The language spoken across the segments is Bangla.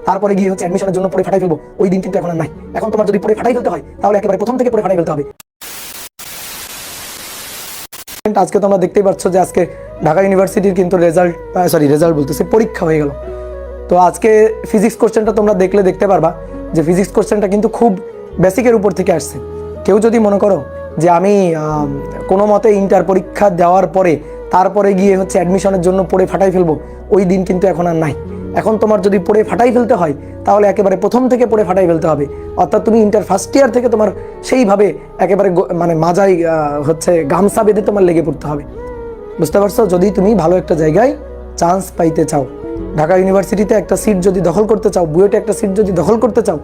তারপরে গিয়ে হচ্ছে অ্যাডমিশনের জন্য পড়ে ফাটাই ফেলবো, ওই দিন কিন্তু এখন আর নাই। এখন তোমার যদি পড়ে ফাটাই ফেলতে হয় তাহলে একেবারে প্রথম থেকে পড়ে ফাটাই ফেলতে হবে। আজকে তোমরা দেখতেই পাচ্ছ যে আজকে ঢাকা ইউনিভার্সিটির কিন্তু রেজাল্ট বলতেছে পরীক্ষা হয়ে গেল। তো আজকে ফিজিক্স কোশ্চেনটা তোমরা দেখতে পারবা যে ফিজিক্স কোশ্চেনটা কিন্তু খুব বেসিকের উপর থেকে আসছে। কেউ যদি মনে করো যে আমি কোনো মতে ইন্টার পরীক্ষা দেওয়ার পরে তারপরে গিয়ে হচ্ছে অ্যাডমিশনের জন্য পড়ে ফাটাই ফেলবো, ওই দিন কিন্তু এখন আর নাই। এখন তোমার যদি পড়ে ফাটাই ফেলতে হয় তাহলে একেবারে প্রথম থেকে পড়ে ফাটাই ফেলতে হবে। অর্থাৎ তুমি ইন্টার ফার্স্ট ইয়ার থেকে তোমার সেইভাবে একেবারে মানে মাজায় হচ্ছে গামছা বেঁধে তোমার লেগে পড়তে হবে। বুঝতে পারছো? যদি তুমি ভালো একটা জায়গায় চান্স পাইতে চাও, ঢাকা ইউনিভার্সিটিতে একটা সিট যদি দখল করতে চাও, বুয়েটে একটা সিট যদি দখল করতে চাও,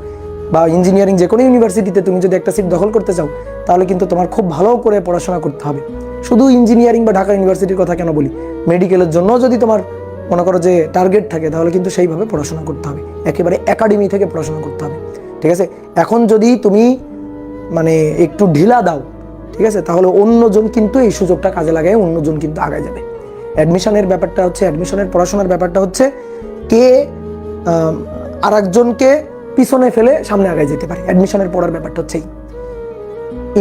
বা ইঞ্জিনিয়ারিং যে কোনো ইউনিভার্সিটিতে তুমি যদি একটা সিট দখল করতে চাও, তাহলে কিন্তু তোমার খুব ভালো করে পড়াশোনা করতে হবে। শুধু ইঞ্জিনিয়ারিং বা ঢাকা ইউনিভার্সিটির কথা কেন বলি, মেডিকেলের জন্য যদি তোমার মনে করো যে টার্গেট থাকে তাহলে কিন্তু সেইভাবে পড়াশোনা করতে হবে, একেবারে একাডেমি থেকে পড়াশোনা করতে হবে। ঠিক আছে? এখন যদি তুমি মানে একটু ঢিলা দাও, ঠিক আছে, তাহলে অন্যজন কিন্তু এই সুযোগটা কাজে লাগায় অন্যজন কিন্তু আগায় যাবে। অ্যাডমিশনের ব্যাপারটা হচ্ছে, অ্যাডমিশনের পড়াশোনার ব্যাপারটা হচ্ছে কে আর একজনকে পিছনে ফেলে সামনে আগায় যেতে পারে। অ্যাডমিশনের পড়ার ব্যাপারটা হচ্ছে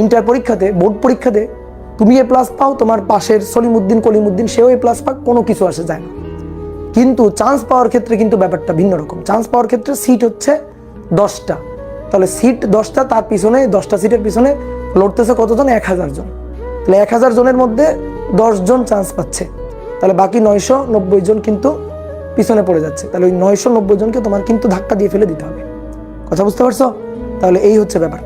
ইন্টার পরীক্ষাতে, বোর্ড পরীক্ষাতে তুমি এ প্লাস পাও, তোমার পাশের সলিমুদ্দিন কলিমুদ্দিন সেও এ প্লাস পাক, কোনো কিছু আসে যায় না। কিন্তু চান্স পাওয়ার ক্ষেত্রে কিন্তু ব্যাপারটা ভিন্ন রকম। চান্স পাওয়ার ক্ষেত্রে সিট হচ্ছে 10টা, তাহলে সিট 10টা, তার পিছনে 10টা সিটের পিছনে লড়তেছে কতজন? 1000 জন। তাহলে 1000 জনের মধ্যে 10 জন চান্স পাচ্ছে, তাহলে বাকি 990 জন কিন্তু পিছনে পড়ে যাচ্ছে। তাহলে ওই 990 জনকে তোমার কিন্তু ধাক্কা দিয়ে ফেলে দিতে হবে। কথা বুঝতে পারছো? তাহলে এই হচ্ছে ব্যাপার।